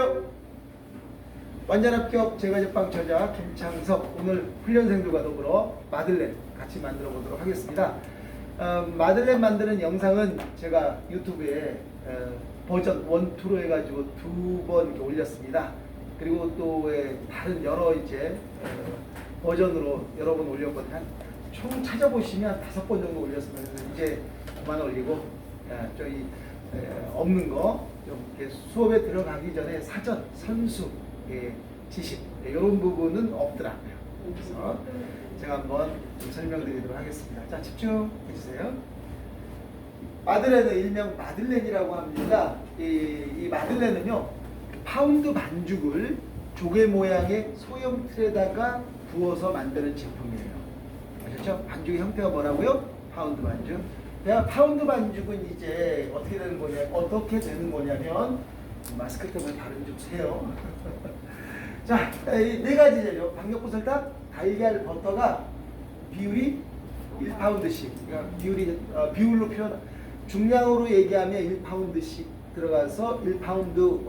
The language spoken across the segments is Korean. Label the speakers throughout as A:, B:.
A: 안녕하세요. 완전합격 제과제빵 저자 김창석. 오늘 훈련생들과 더불어 마들렌 같이 만들어 보도록 하겠습니다. 마들렌 만드는 영상은 제가 유튜브에 버전 1, 2로 해가지고 2번 올렸습니다. 그리고 또 다른 여러 버전으로 여러 번 올렸거든요. 총 찾아보시면 5번 정도 올렸습니다. 그래서 이제 그만 올리고 저희 없는 거 좀 이렇게 수업에 들어가기 전에 사전, 선수, 지식 이런 부분은 없더라고요. 그래서 제가 한번 좀 설명드리도록 하겠습니다. 자, 집중해 주세요. 마들렌은 일명 마들렌이라고 합니다. 이 마들렌은요, 파운드 반죽을 조개 모양의 소형 틀에다가 부어서 만드는 제품이에요. 아셨죠? 반죽의 형태가 뭐라고요? 파운드 반죽. 파운드 반죽은 이제 어떻게 되는 거냐면 마스크 때문에 발음 좀 세요. 자, 이 4가지 재료: 박력분, 설탕, 달걀, 버터가 비율이 1파운드씩. 그러니까 비율로 표현. 중량으로 얘기하면 1파운드씩 들어가서 1파운드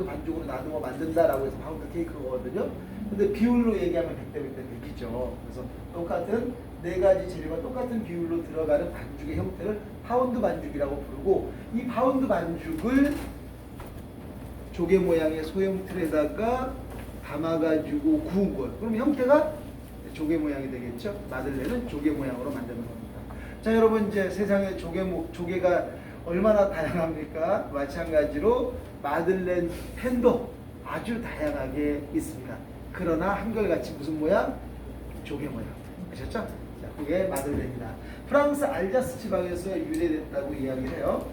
A: 반죽으로 나누어 만든다라고 해서 파운드 케이크거든요. 근데 비율로 얘기하면 100대 100이죠. 그래서 똑같은 4가지 재료가 똑같은 비율로 들어가는 반죽의 형태를 파운드 반죽이라고 부르고, 이 파운드 반죽을 조개 모양의 소형 틀에다가 담아가지고 구운 거예요. 그럼 형태가 조개 모양이 되겠죠. 마들렌은 조개 모양으로 만드는 겁니다. 자, 여러분, 이제 세상에 조개가 얼마나 다양합니까? 마찬가지로 마들렌 팬도 아주 다양하게 있습니다. 그러나 한결같이 무슨 모양? 조개 모양. 아셨죠? 자, 그게 마들렌이다. 프랑스 알자스 지방에서 유래됐다고 이야기를 해요.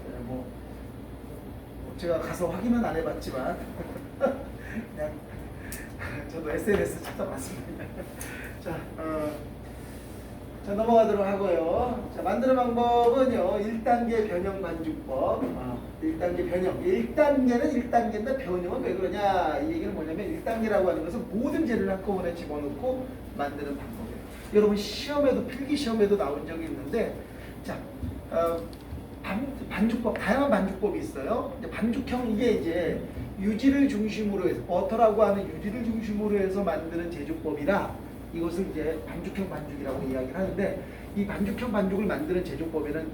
A: 제가 가서 확인은 안 해봤지만 그냥 저도 SNS 찾아봤습니다. 자, 넘어가도록 하고요. 자, 만드는 방법은요, 1단계 변형 반죽법. 1단계 변형. 1단계는 1단계인데 변형은 왜 그러냐? 이 얘기는 뭐냐면, 1단계라고 하는 것은 모든 재료를 한꺼번에 집어넣고 만드는 방법이에요. 여러분, 필기 시험에도 나온 적이 있는데, 자, 반죽법, 다양한 반죽법이 있어요. 반죽형, 이게 이제 유지를 중심으로 해서, 버터라고 하는 유지를 중심으로 해서 만드는 제조법이라 이것을 이제 반죽형 반죽이라고 이야기를 하는데, 이 반죽형 반죽을 만드는 제조법에는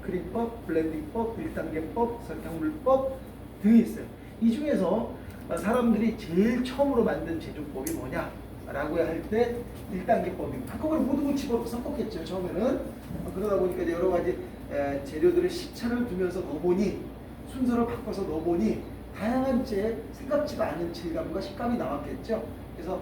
A: 크림법, 블렌딩법, 1단계법, 설탕물법 등이 있어요. 이 중에서 사람들이 제일 처음으로 만든 제조법이 뭐냐라고 할 때 1단계법입니다. 한꺼번에 모든 걸 집어 섞었겠죠, 처음에는. 그러다 보니까 이제 여러 가지 재료들을 시차를 두면서 넣어보니, 순서를 바꿔서 넣어보니 다양한 생각지도 않은 질감과 식감이 나왔겠죠. 그래서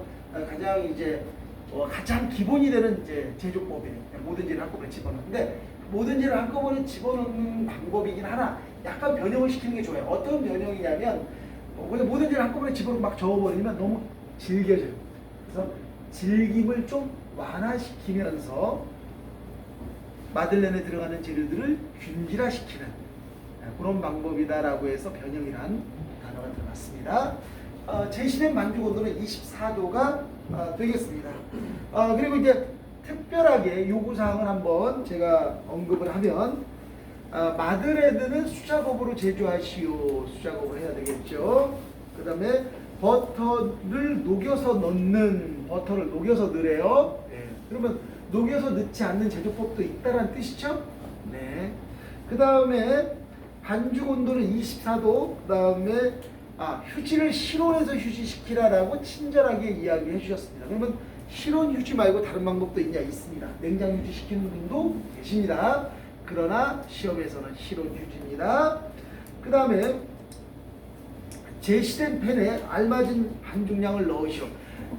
A: 가장 기본이 되는 제조법이에요. 모든 재료를 한꺼번에 집어넣는데, 모든 재료를 한꺼번에 집어넣는 방법이긴 하나 약간 변형을 시키는 게 좋아요. 어떤 변형이냐면, 모든 재료를 한꺼번에 집어넣고 막 저어버리면 너무 질겨져요. 그래서 질김을 좀 완화시키면서 마들렌에 들어가는 재료들을 균질화시키는 그런 방법이다라고 해서 변형이란 단어가 들어갔습니다. 제시된 반죽 온도는 24도가 되겠습니다. 그리고 이제 특별하게 요구사항을 한번 제가 언급을 하면, 마들렌은 수작업으로 제조하시오. 수작업을 해야 되겠죠. 그 다음에 버터를 녹여서 넣으래요. 네. 그러면 녹여서 넣지 않는 제조법도 있다는 뜻이죠. 네. 그 다음에 반죽 온도는 24도. 그 다음에 휴지를 실온에서 휴지시키라라고 친절하게 이야기해 주셨습니다. 그러면 실온 휴지 말고 다른 방법도 있습니다. 냉장 휴지 시키는 분도 계십니다. 그러나 시험에서는 실온 휴지입니다. 그 다음에 제시된 팬에 알맞은 반죽량을 넣으시오.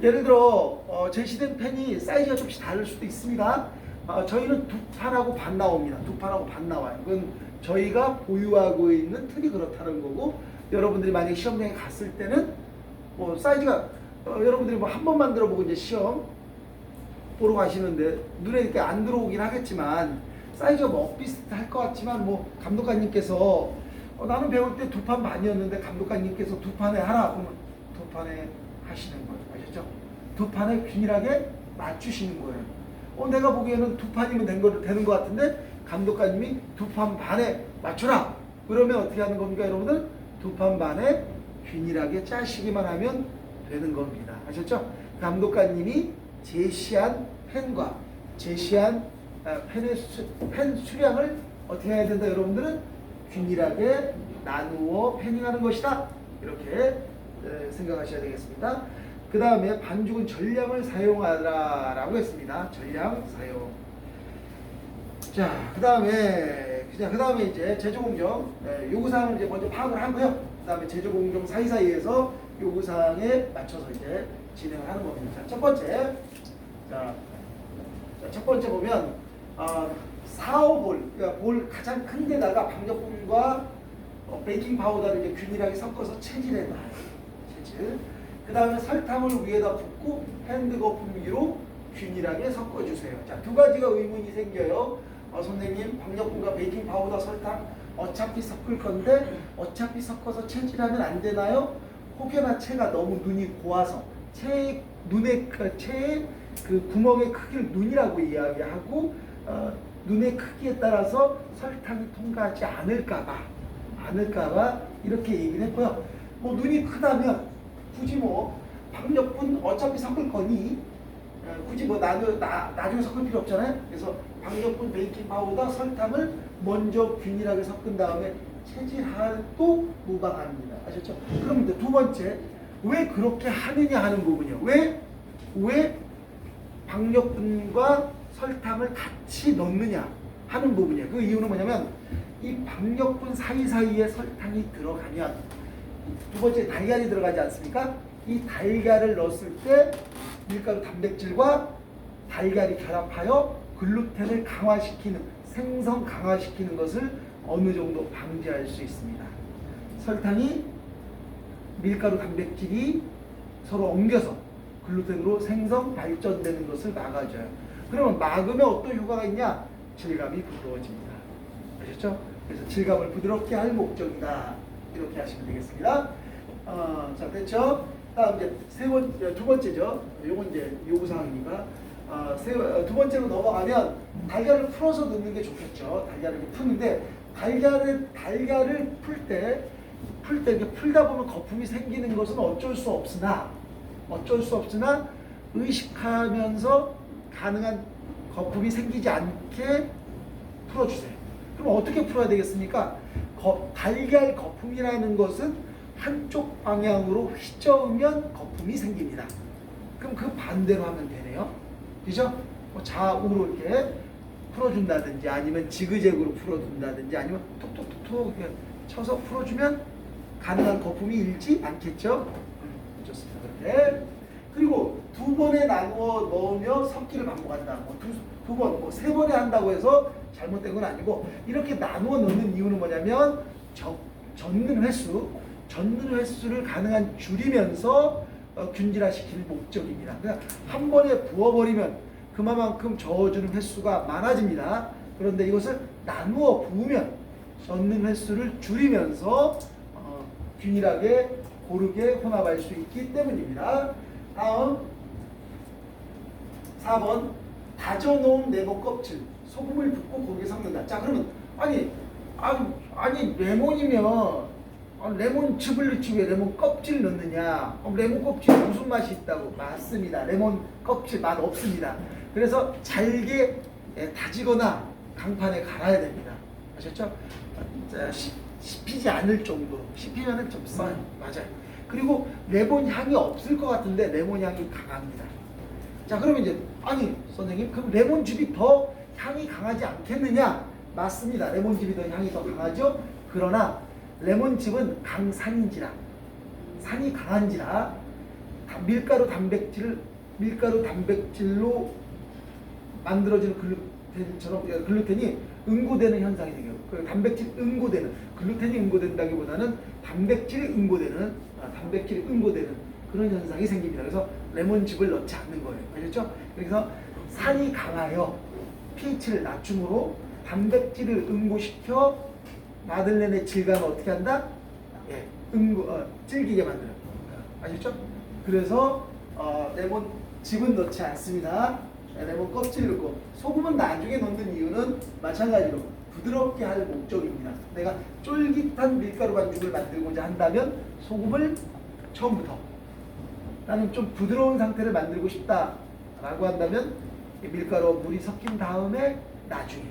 A: 예를 들어 제시된 팬이 사이즈가 조금씩 다를 수도 있습니다. 저희는 2판하고 반 나옵니다. 2판하고 반 나와요. 그건 저희가 보유하고 있는 틀이 그렇다는 거고, 여러분들이 만약에 시험장에 갔을 때는 사이즈가 여러분들이 한 번 만들어보고 이제 시험 보러 가시는데 눈에 이렇게 안 들어오긴 하겠지만, 사이즈가 비슷할 것 같지만, 감독관님께서 나는 배울 때 2판 반이었는데 감독관님께서 2판에 하라 그러면 2판에 하시는 거예요. 아셨죠? 2판에 균일하게 맞추시는 거예요. 내가 보기에는 2판이면 되는 것 같은데 감독관님이 2판 반에 맞춰라. 그러면 어떻게 하는 겁니까, 여러분들? 2판 반에 균일하게 짜시기만 하면 되는 겁니다. 아셨죠? 감독관님이 제시한 펜과 제시한 펜 수량을 어떻게 해야 된다? 여러분들은 균일하게 나누어 패닝하는 것이다. 이렇게 생각하셔야 되겠습니다. 그 다음에 반죽은 전량을 사용하라라고 했습니다. 전량 사용. 자, 그 다음에 이제 제조공정 요구사항을 이제 먼저 파악을 하고요. 그 다음에 제조공정 사이사이에서 요구사항에 맞춰서 이제 진행을 하는 겁니다. 자, 첫 번째 보면 4호볼, 그러니까 볼 가장 큰 데다가 방역분과 베이킹 파우더를 이제 균일하게 섞어서 체질해 놔요. 체질. 그 다음에 설탕을 위에다 붓고 핸드 거품 위로 균일하게 섞어주세요. 자, 두 가지가 의문이 생겨요. 선생님, 방역분과 베이킹 파우더, 설탕 어차피 섞을 건데 어차피 섞어서 체질하면 안 되나요? 혹여나 체가 너무 눈이 고와서 체의 그 구멍의 크기를 눈이라고 이야기하고 눈의 크기에 따라서 설탕이 통과하지 않을까봐 이렇게 얘기를 했고요. 뭐 눈이 크다면 굳이 뭐 방역분 어차피 섞을 거니 굳이 뭐 나중에 섞을 필요 없잖아요. 그래서 방역분, 베이킹 파우더, 설탕을 먼저 균일하게 섞은 다음에 체질해도 무방합니다. 아셨죠? 그럼 이제 두 번째, 왜 그렇게 하느냐 하는 부분이요. 왜 방역분과 설탕을 같이 넣느냐 하는 부분이에요. 그 이유는 뭐냐면 이 방역분 사이사이에 설탕이 들어가면 두 번째 달걀이 들어가지 않습니까? 이 달걀을 넣었을 때 밀가루 단백질과 달걀이 결합하여 글루텐을 강화시키는, 생성 강화시키는 것을 어느 정도 방지할 수 있습니다. 설탕이 밀가루 단백질이 서로 엉겨서 글루텐으로 생성 발전되는 것을 막아줘요. 그러면 막으면 어떤 효과가 있냐? 질감이 부드러워집니다. 아셨죠? 그래서 질감을 부드럽게 할 목적이다. 이렇게 하시면 되겠습니다. 자, 됐죠? 다음 이제 두 번째죠. 요건 이제 요구사항이니까. 두 번째로 넘어가면 달걀을 풀어서 넣는 게 좋겠죠. 달걀을 이렇게 푸는데 달걀을 풀 때 이렇게 풀다 보면 거품이 생기는 것은 어쩔 수 없으나 의식하면서 가능한 거품이 생기지 않게 풀어주세요. 그럼 어떻게 풀어야 되겠습니까? 달걀 거품이라는 것은 한쪽 방향으로 휘저으면 거품이 생깁니다. 그럼 그 반대로 하면 되네요. 그죠? 뭐 좌우로 이렇게 풀어준다든지 아니면 지그재그로 풀어준다든지 아니면 톡톡톡톡 이렇게 쳐서 풀어주면 가능한 거품이 일지 않겠죠? 좋습니다. 그렇게. 그리고 두 번에 나누어 넣으며 섞기를 반복한다. 두 번, 세 번에 한다고 해서 잘못된 건 아니고 이렇게 나누어 넣는 이유는 뭐냐면 젓는 횟수를 가능한 줄이면서 균질화시킬 목적입니다. 그러니까 한 번에 부어버리면 그만큼 저어주는 횟수가 많아집니다. 그런데 이것을 나누어 부으면 젓는 횟수를 줄이면서 균일하게 고르게 혼합할 수 있기 때문입니다. 다음 4번 다져놓은 레몬 껍질 소금을 붓고 고르게 섞는다. 자, 그러면 아니 레몬이면 레몬즙을 넣지 왜 레몬 껍질 넣느냐? 레몬 껍질 무슨 맛이 있다고? 맞습니다. 레몬 껍질 맛 없습니다. 그래서 잘게 다지거나 강판에 갈아야 됩니다. 아셨죠? 씹히지 않을 정도로. 씹히면은 좀 써요. 맞아요. 그리고 레몬 향이 없을 것 같은데 레몬 향이 강합니다. 자, 그러면 이제 선생님 그럼 레몬즙이 더 향이 강하지 않겠느냐? 맞습니다. 레몬즙이 더 향이 더 강하죠. 그러나 레몬즙은 산이 강한지라 밀가루 단백질로 만들어지는 글루텐이 응고되는 현상이 생겨요. 그 단백질 응고되는, 글루텐이 응고된다기보다는 단백질이 응고되는 그런 현상이 생깁니다. 그래서 레몬즙을 넣지 않는 거예요. 아셨죠? 그래서 산이 강하여 pH를 낮춤으로 단백질을 응고시켜 마들렌의 질감을 어떻게 한다? 질기게 만들어요. 아셨죠? 그래서 레몬즙은 넣지 않습니다. 레몬 껍질 넣고 소금은 나중에 넣는 이유는 마찬가지로 부드럽게 할 목적입니다. 내가 쫄깃한 밀가루 반죽을 만들고자 한다면 소금을 처음부터. 나는 좀 부드러운 상태를 만들고 싶다 라고 한다면 밀가루 물이 섞인 다음에 나중에.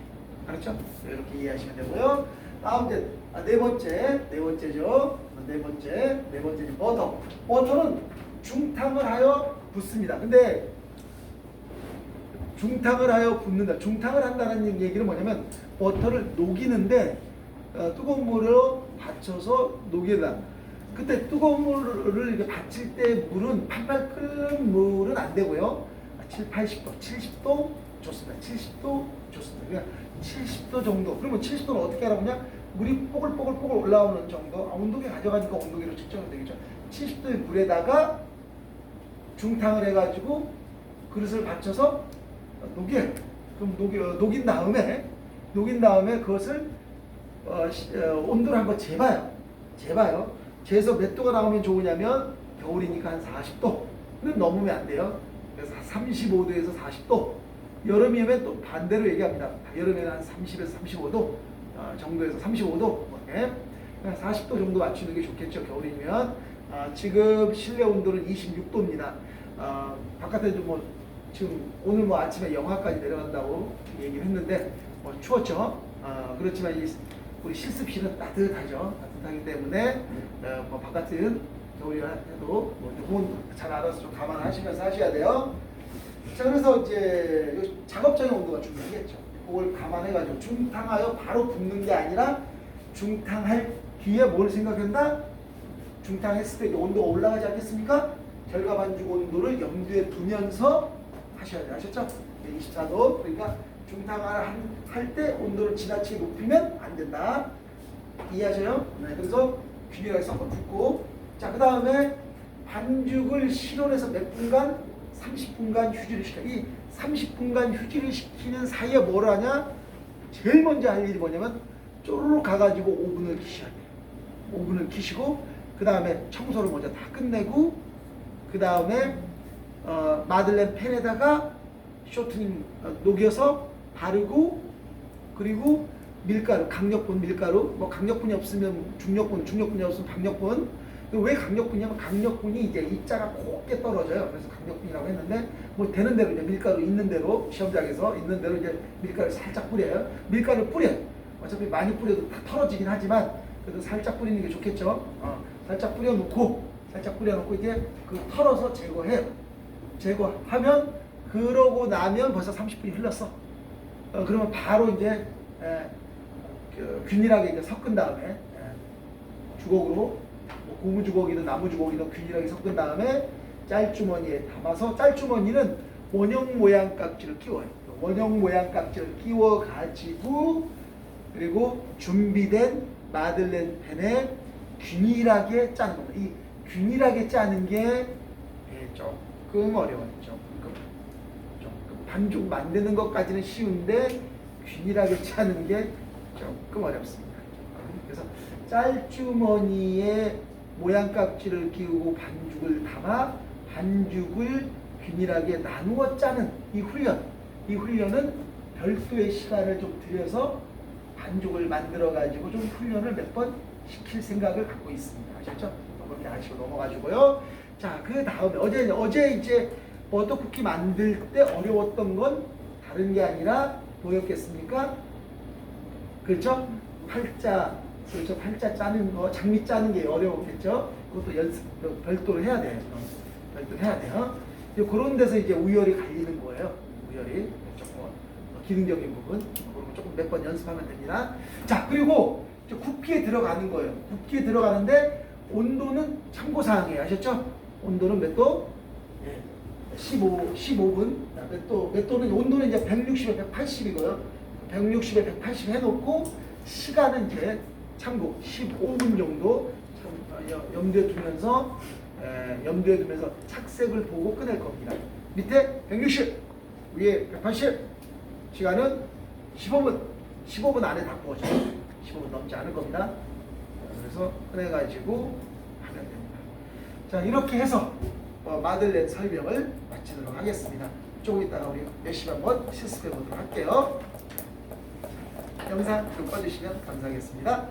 A: 그렇죠? 이렇게 이해하시면 되고요. 다음 이제 네 번째죠. 네 번째 버터. 버터는 중탕을 하여 붓습니다. 근데 중탕을 하여 붓는다. 중탕을 한다는 얘기는 뭐냐면 버터를 녹이는데 뜨거운 물로 받쳐서 녹이다. 그때 뜨거운 물을 이렇게 받칠 때 물은 팔팔 끓는 물은 안 되고요. 80도, 70도 좋습니다. 70도 좋습니다. 그러니까 70도 정도. 그러면 70도는 어떻게 하라고냐? 물이 뽀글뽀글 올라오는 정도. 온도계 가져가니까 온도계로 측정이 되겠죠. 70도의 물에다가 중탕을 해가지고 그릇을 받쳐서 녹여요. 그럼 녹인 다음에 그것을 온도를 한번 재봐요. 재서 몇 도가 나오면 좋으냐면 겨울이니까 한 40도는 넘으면 안 돼요. 그래서 35도에서 40도. 여름이면 또 반대로 얘기합니다. 여름에는 한 30에서 35도 정도에서 35도. 40도 정도 맞추는 게 좋겠죠. 겨울이면. 지금 실내 온도는 26도입니다. 바깥에도 뭐 지금 오늘 뭐 아침에 영하까지 내려간다고 얘기를 했는데 뭐 추웠죠. 그렇지만 우리 실습실은 따뜻하기 때문에 뭐 바깥은 겨울이라 해도 뭐 그건 잘 알아서 좀 감안하시면서 하셔야 돼요. 자, 그래서 이제 작업장의 온도가 중요하겠죠. 그걸 감안해가지고 중탕하여 바로 붓는 게 아니라 중탕할 뒤에 뭘 생각한다? 중탕했을 때 온도가 올라가지 않겠습니까? 결과 반죽 온도를 염두에 두면서 하셔야 돼요. 아셨죠? 24도. 그러니까 중탕을 할 때 온도를 지나치게 높이면 안 된다. 이해하셔요? 네. 그래서 균일하게 섞어 붓고, 자, 그 다음에 반죽을 실온에서 몇 분간? 30분간 휴지를 시켜. 이 30분간 휴지를 시키는 사이에 뭘 하냐? 제일 먼저 할 일이 뭐냐면 쪼르륵 가가지고 오븐을 키셔야 돼요. 오븐을 키시고, 그 다음에 청소를 먼저 다 끝내고, 그 다음에 마들렌 팬에다가 쇼트닝 녹여서 바르고, 그리고 밀가루, 강력분 밀가루, 뭐 강력분이 없으면 중력분이 없으면 강력분. 왜 강력분이냐면 강력분이 이제 입자가 곱게 떨어져요. 그래서 강력분이라고 했는데 뭐 되는 대로 이제 밀가루 있는 대로 시험장에서 있는 대로 이제 밀가루 살짝 뿌려요. 밀가루 뿌려요. 어차피 많이 뿌려도 다 털어지긴 하지만 그래도 살짝 뿌리는 게 좋겠죠. 살짝 뿌려놓고 이제 그 털어서 제거해요. 제거하면 그러고 나면 벌써 30분이 흘렀어. 그러면 바로 이제 균일하게 이제 섞은 다음에 주걱으로 뭐 고무 주걱이든 나무 주걱이든 균일하게 섞은 다음에 짤주머니에 담아서 짤주머니는 원형 모양 깍지를 끼워요. 원형 모양 깍지를 끼워 가지고 그리고 준비된 마들렌 팬에 균일하게 짜는 겁니다. 이 균일하게 짜는 게 조금 어려워요. 조금 반죽 만드는 것까지는 쉬운데 균일하게 짜는 게 조금 어렵습니다. 그래서 짤주머니에 모양 깍지를 끼우고 반죽을 담아 반죽을 균일하게 나누어 짜는 이 훈련은 별도의 시간을 좀 들여서 반죽을 만들어 가지고 좀 훈련을 몇 번 시킬 생각을 갖고 있습니다. 아셨죠? 그렇게 아시고 넘어가지고요. 자, 그 다음에 어제 이제 버터쿠키 만들 때 어려웠던 건 다른 게 아니라 뭐였겠습니까? 그렇죠? 팔자 짜는 거, 장미 짜는 게 어려웠겠죠? 그것도 연습 별도로 해야 돼요. 그런 데서 이제 우열이 갈리는 거예요. 우열이 조금 기능적인 부분, 그런 조금 몇 번 연습하면 됩니다. 자, 그리고 굽기에 들어가는 거예요. 굽기에 들어가는데 온도는 참고사항이에요. 아셨죠? 온도는 몇 도? 15분. 몇 도는 온도는 이제 160에 180이고요. 160에 180 해놓고 시간은 이제 참고 15분 정도 염두에 두면서 착색을 보고 꺼낼 겁니다. 밑에 160, 위에 180, 시간은 15분 안에 다 구워져요. 15분 넘지 않을 겁니다. 그래서 꺼내가지고 하면 됩니다. 자, 이렇게 해서 마들렌 설명을 마치도록 하겠습니다. 조금 이따가 우리 열심히 한번 실습해 보도록 할게요. 영상 좀 꺼주시면 감사하겠습니다.